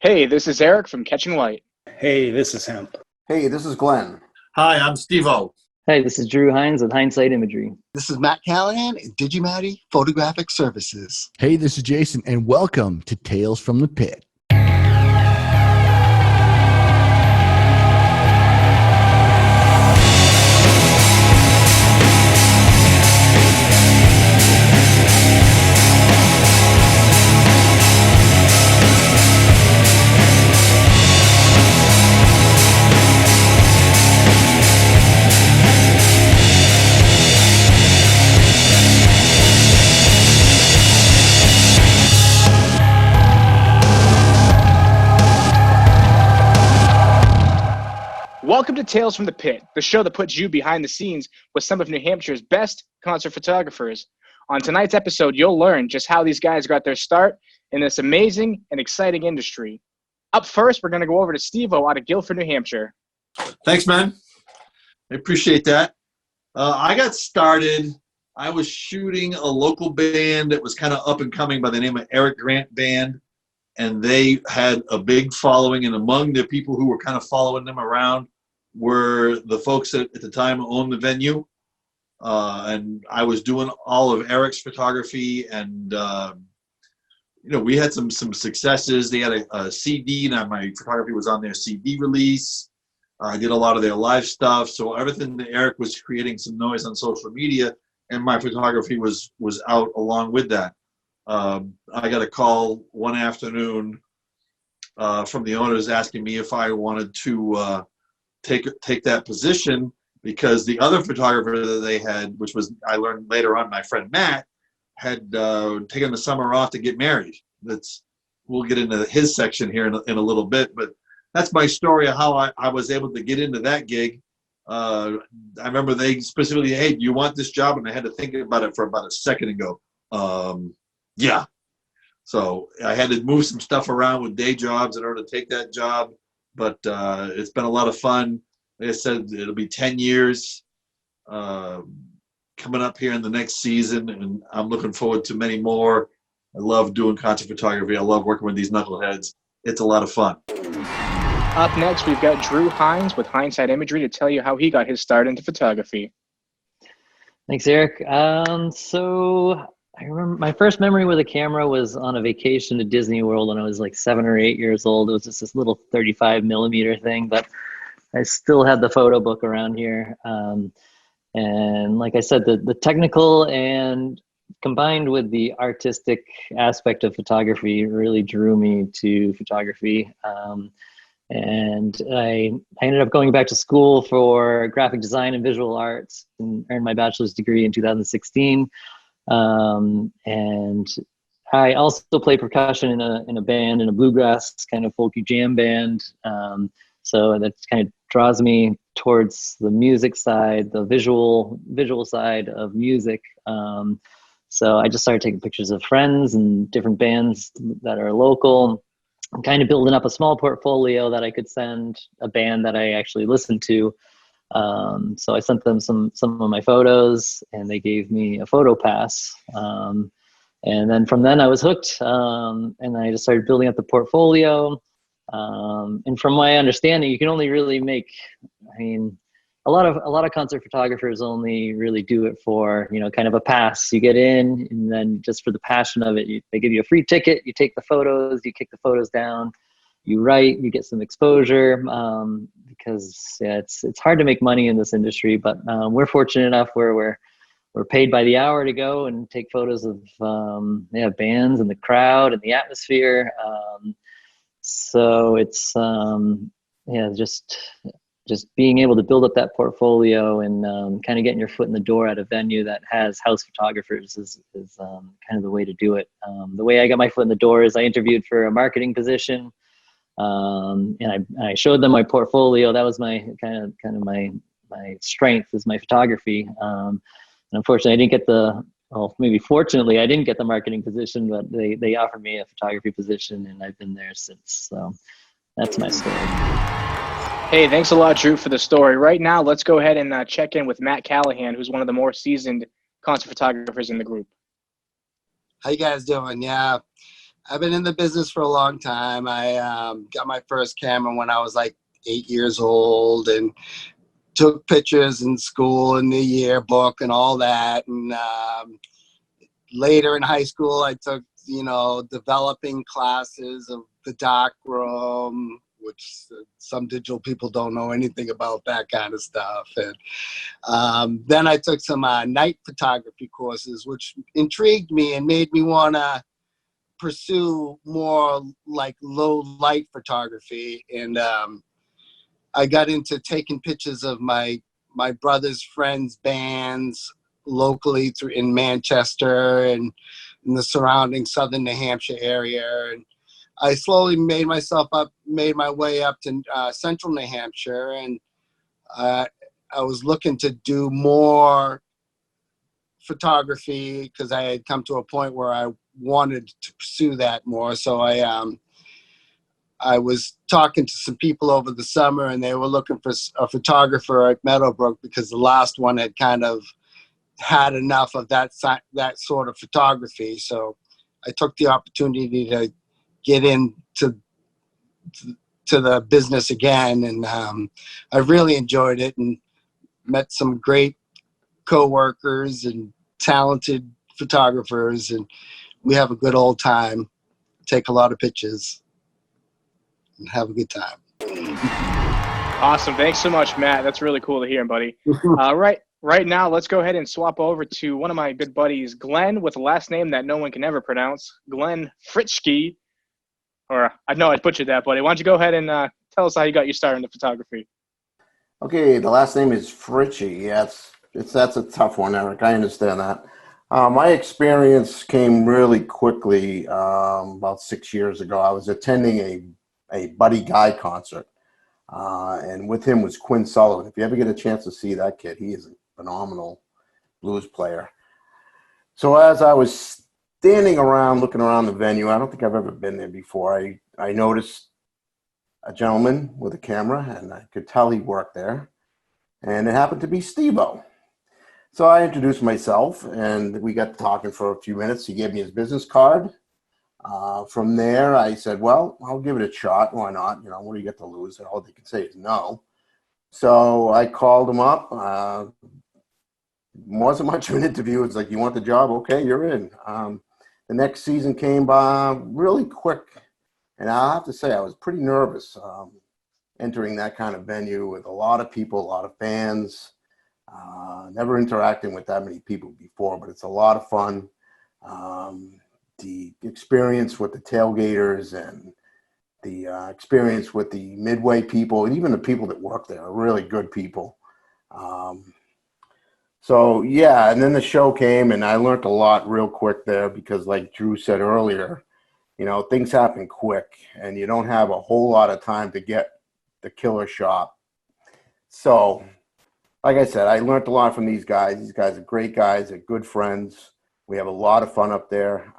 Hey, this is Eric from Catching Light. Hey, this is Hemp. Hey, this is Glenn. Hi, I'm Steve-O. Hey, this is Drew Hines with Hindsight Imagery. This is Matt Callahan at Digimatty Photographic Services. Hey, this is Jason, and welcome to Tales from the Pit. Welcome to Tales from the Pit, the show that puts you behind the scenes with some of New Hampshire's best concert photographers. On tonight's episode, you'll learn just how these guys got their start in this amazing and exciting industry. Up first, we're going to go over to Steve-O out of Guilford, New Hampshire. Thanks, man. I appreciate that. I got started. I was shooting a local band that was kind of up and coming by the name of Eric Grant Band, and they had a big following, and among the people who were kind of following them around were the folks that at the time owned the venue. And I was doing all of Eric's photography, and we had some successes. They had a CD, and my photography was on their CD release. I did a lot of their live stuff, so everything that Eric was creating some noise on social media, and my photography was out along with that. I got a call one afternoon from the owners asking me if I wanted to take that position, because the other photographer that they had, which was, I learned later on, my friend Matt, had taken the summer off to get married. We'll get into his section here in a little bit, but that's my story of how I was able to get into that gig. I remember they specifically, hey, do you want this job? And I had to think about it for about a second and go, yeah. So I had to move some stuff around with day jobs in order to take that job, but it's been a lot of fun. Like I said, it'll be 10 years coming up here in the next season, and I'm looking forward to many more. I love doing concert photography. I love working with these knuckleheads. It's a lot of fun. Up next, we've got Drew Hines with Hindsight Imagery to tell you how he got his start into photography. Thanks, Eric. So I remember my first memory with a camera was on a vacation to Disney World when I was like 7 or 8 years old. It was just this little 35 millimeter thing, but I still had the photo book around here. And like I said, the technical and combined with the artistic aspect of photography really drew me to photography. And I ended up going back to school for graphic design and visual arts and earned my bachelor's degree in 2016. And I also play percussion in a band, in a bluegrass kind of folky jam band. So that kind of draws me towards the music side, the visual side of music. So I just started taking pictures of friends and different bands that are local. I'm kind of building up a small portfolio that I could send a band that I actually listened to. So I sent them some of my photos, and they gave me a photo pass. And then from then I was hooked, and I just started building up the portfolio. And from my understanding, you can only really make, a lot of concert photographers only really do it for, kind of a pass. You get in, and then just for the passion of it, they give you a free ticket, you take the photos, you kick the photos down, you write, you get some exposure, because it's hard to make money in this industry, but we're fortunate enough where we're paid by the hour to go and take photos of bands and the crowd and the atmosphere. So it's just being able to build up that portfolio and kind of getting your foot in the door at a venue that has house photographers is kind of the way to do it. The way I got my foot in the door is I interviewed for a marketing position, and I showed them my portfolio. That was my kind of my strength is my photography. And unfortunately, I didn't get fortunately, I didn't get the marketing position, but they offered me a photography position, and I've been there since. So that's my story. Hey, thanks a lot, Drew, for the story. Right now, let's go ahead and check in with Matt Callahan, who's one of the more seasoned concert photographers in the group. How you guys doing? Yeah, I've been in the business for a long time. I got my first camera when I was like 8 years old, and took pictures in school and the yearbook and all that. And later in high school, I took, developing classes of the dark room, which some digital people don't know anything about that kind of stuff. And then I took some night photography courses, which intrigued me and made me want to pursue more like low light photography. And I got into taking pictures of my brother's friends' bands locally in Manchester and in the surrounding southern New Hampshire area. And I slowly made my way up to central New Hampshire, and I was looking to do more photography because I had come to a point where I wanted to pursue that more. So I was talking to some people over the summer, and they were looking for a photographer at Meadowbrook because the last one had kind of had enough of that sort of photography. So I took the opportunity to get into the business again, and I really enjoyed it and met some great co-workers and talented photographers, and we have a good old time, take a lot of pictures, and have a good time. Awesome. Thanks so much, Matt. That's really cool to hear, buddy. Right now, let's go ahead and swap over to one of my good buddies, Glenn, with a last name that no one can ever pronounce, Glenn FRITZSCHE. Or I know I butchered that, buddy. Why don't you go ahead and tell us how you got your start into photography? Okay, the last name is FRITZSCHE. Yeah, that's a tough one, Eric. I understand that. My experience came really quickly about 6 years ago. I was attending a Buddy Guy concert, and with him was Quinn Sullivan. If you ever get a chance to see that kid, he is a phenomenal blues player. So as I was standing around, looking around the venue, I don't think I've ever been there before, I noticed a gentleman with a camera, and I could tell he worked there, and it happened to be Steve-O. So I introduced myself, and we got talking for a few minutes. He gave me his business card. From there, I said, well, I'll give it a shot. Why not? What do you get to lose? And all they could say is no. So I called him up. Wasn't much of an interview. It's like, you want the job? Okay, you're in. The next season came by really quick. And I have to say, I was pretty nervous entering that kind of venue with a lot of people, a lot of fans. Never interacting with that many people before, but it's a lot of fun. The experience with the tailgaters and the experience with the Midway people, and even the people that work there are really good people. So yeah, and then the show came, and I learned a lot real quick there because, like Drew said earlier, things happen quick, and you don't have a whole lot of time to get the killer shot. So, like I said, I learned a lot from these guys. These guys are great guys. They're good friends. We have a lot of fun up there.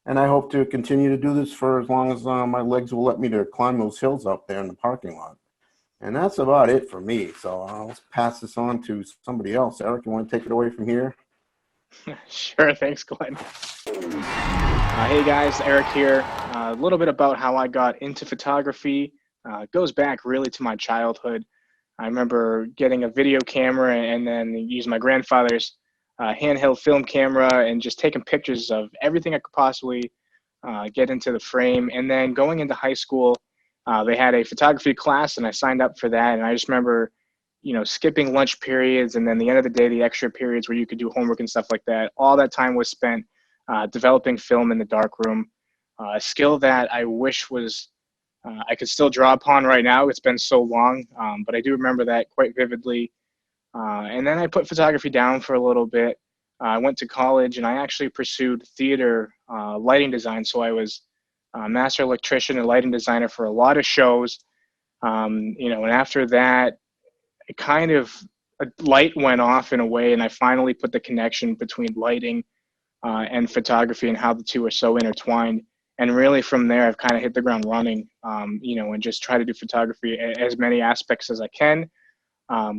And I hope to continue to do this for as long as my legs will let me to climb those hills up there in the parking lot. And that's about it for me. So I'll pass this on to somebody else. Eric, you want to take it away from here? Sure. Thanks, Glenn. Hey, guys. Eric here. A little bit about how I got into photography. It goes back really to my childhood. I remember getting a video camera and then using my grandfather's handheld film camera and just taking pictures of everything I could possibly get into the frame. And then going into high school, they had a photography class, and I signed up for that. And I just remember, skipping lunch periods, and then the end of the day, the extra periods where you could do homework and stuff like that. All that time was spent developing film in the darkroom, a skill that I wish was I could still draw upon right now. It's been so long, but I do remember that quite vividly. And then I put photography down for a little bit. I went to college, and I actually pursued theater lighting design. So I was a master electrician and lighting designer for a lot of shows. And after that, it kind of a light went off in a way, and I finally put the connection between lighting and photography and how the two are so intertwined. And really from there, I've kind of hit the ground running, and just try to do photography as many aspects as I can.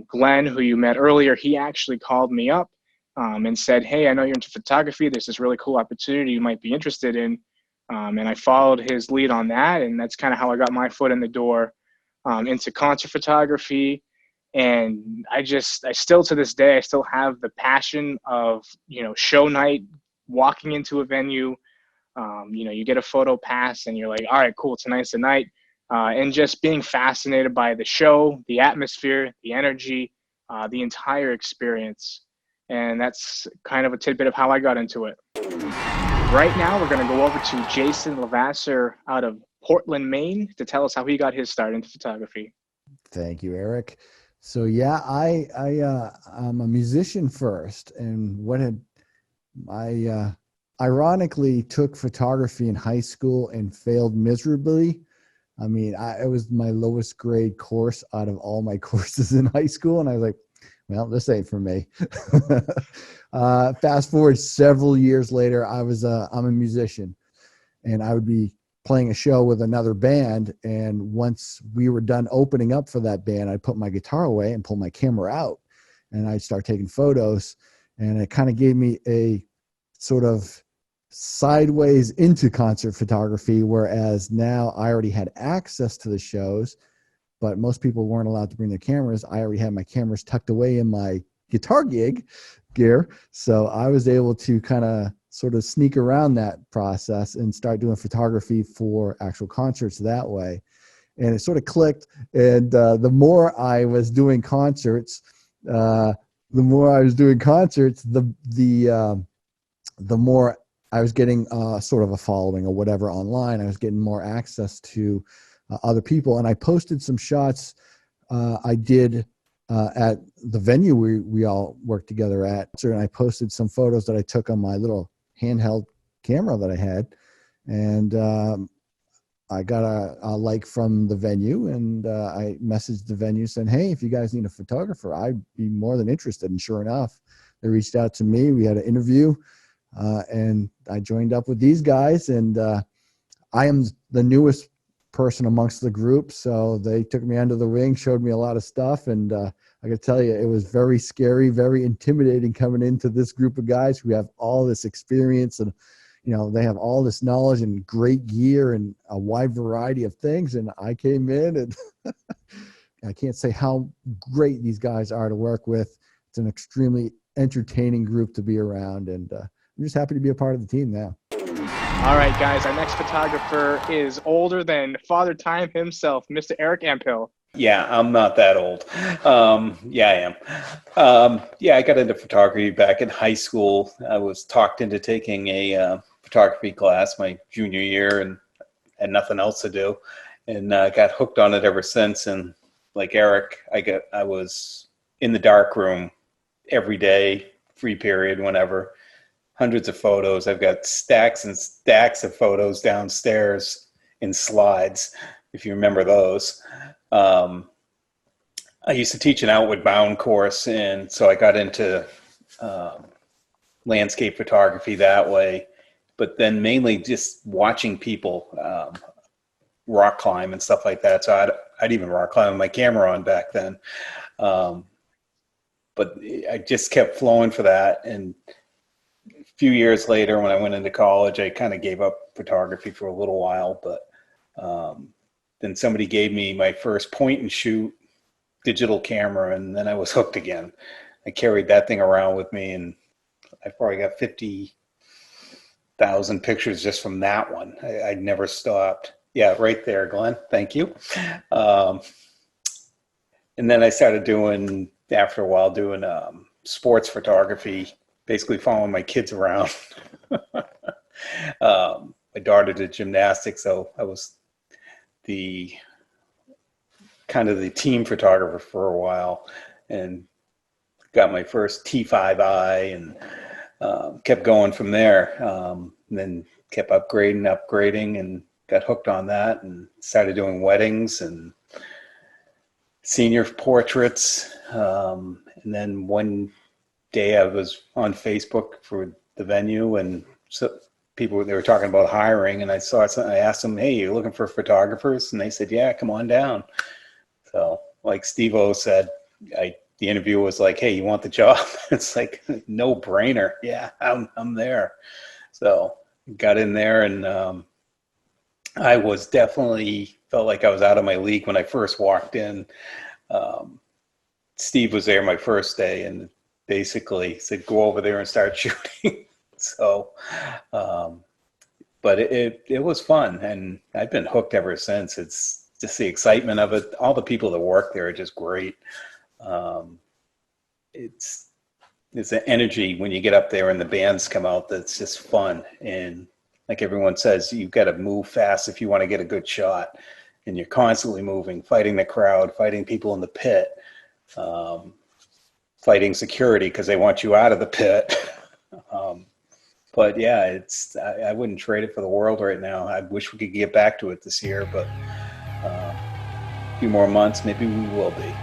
Glenn, who you met earlier, he actually called me up and said, hey, I know you're into photography. There's this really cool opportunity you might be interested in. And I followed his lead on that, and that's kind of how I got my foot in the door into concert photography. And I still to this day, I still have the passion of, show night, walking into a venue, you get a photo pass and you're like, all right, cool, tonight's the night. And just being fascinated by the show, the atmosphere, the energy, the entire experience. And that's kind of a tidbit of how I got into it. Right now, we're going to go over to Jason LEVASSEUR out of Portland, Maine, to tell us how he got his start into photography. Thank you, Eric. So yeah, I'm a musician first, and I ironically took photography in high school and failed miserably. I mean, it was my lowest grade course out of all my courses in high school, and I was like, well, this ain't for me. Fast forward several years later, I'm a musician, and I would be playing a show with another band. And once we were done opening up for that band, I'd put my guitar away and pull my camera out, and I'd start taking photos. And it kind of gave me a sort of sideways into concert photography, whereas now I already had access to the shows, but most people weren't allowed to bring their cameras. I already had my cameras tucked away in my guitar gear. So I was able to kind of sort of sneak around that process and start doing photography for actual concerts that way. And it sort of clicked. And the more I was doing concerts, the more I was getting sort of a following or whatever online. I was getting more access to other people. And I posted some shots I did at the venue we all worked together at. And I posted some photos that I took on my little handheld camera that I had. And I got a like from the venue, and I messaged the venue saying, hey, if you guys need a photographer, I'd be more than interested. And sure enough, they reached out to me. We had an interview, and I joined up with these guys. And I am the newest person amongst the group, so they took me under the wing, showed me a lot of stuff. And I gotta tell you, it was very scary, very intimidating coming into this group of guys who have all this experience, and they have all this knowledge and great gear and a wide variety of things. And I came in, and I can't say how great these guys are to work with. It's an extremely entertaining group to be around, and I'm just happy to be a part of the team now. All right, guys, our next photographer is older than Father Time himself, Mr. Eric Hemphill. Yeah, I'm not that old. Yeah, I am. Yeah, I got into photography back in high school. I was talked into taking a photography class my junior year, and had nothing else to do, and got hooked on it ever since. And like Eric, I was in the dark room every day, free period, whenever. Hundreds of photos. I've got stacks and stacks of photos downstairs in slides, if you remember those. I used to teach an Outward Bound course, and so I got into landscape photography that way, but then mainly just watching people rock climb and stuff like that. So I'd even rock climb with my camera on back then. But I just kept flowing for that. And a few years later, when I went into college, I kind of gave up photography for a little while, but then somebody gave me my first point and shoot digital camera, and then I was hooked again. I carried that thing around with me, and I probably got 50,000 pictures just from that one. I never stopped. Yeah, right there, Glenn. Thank you. And then I started after a while, doing sports photography, basically following my kids around. My daughter did gymnastics, so I was the team photographer for a while, and got my first T5i, and kept going from there. And then kept upgrading, and got hooked on that, and started doing weddings and senior portraits. And then one day I was on Facebook for the venue, and so they were talking about hiring, and I saw something. I asked them, hey, you looking for photographers? And they said, yeah, come on down. So like Steve-O said, the interview was like, hey, you want the job? It's like, no brainer. Yeah, I'm there. So got in there, and I was definitely felt like I was out of my league when I first walked in. Steve was there my first day and basically said, go over there and start shooting. So, but it was fun, and I've been hooked ever since. It's just the excitement of it. All the people that work there are just great. It's an energy when you get up there and the bands come out that's just fun. And like everyone says, you've got to move fast if you want to get a good shot. And you're constantly moving, fighting the crowd, fighting people in the pit, fighting security because they want you out of the pit. But yeah, I wouldn't trade it for the world right now. I wish we could get back to it this year, but a few more months, maybe we will be.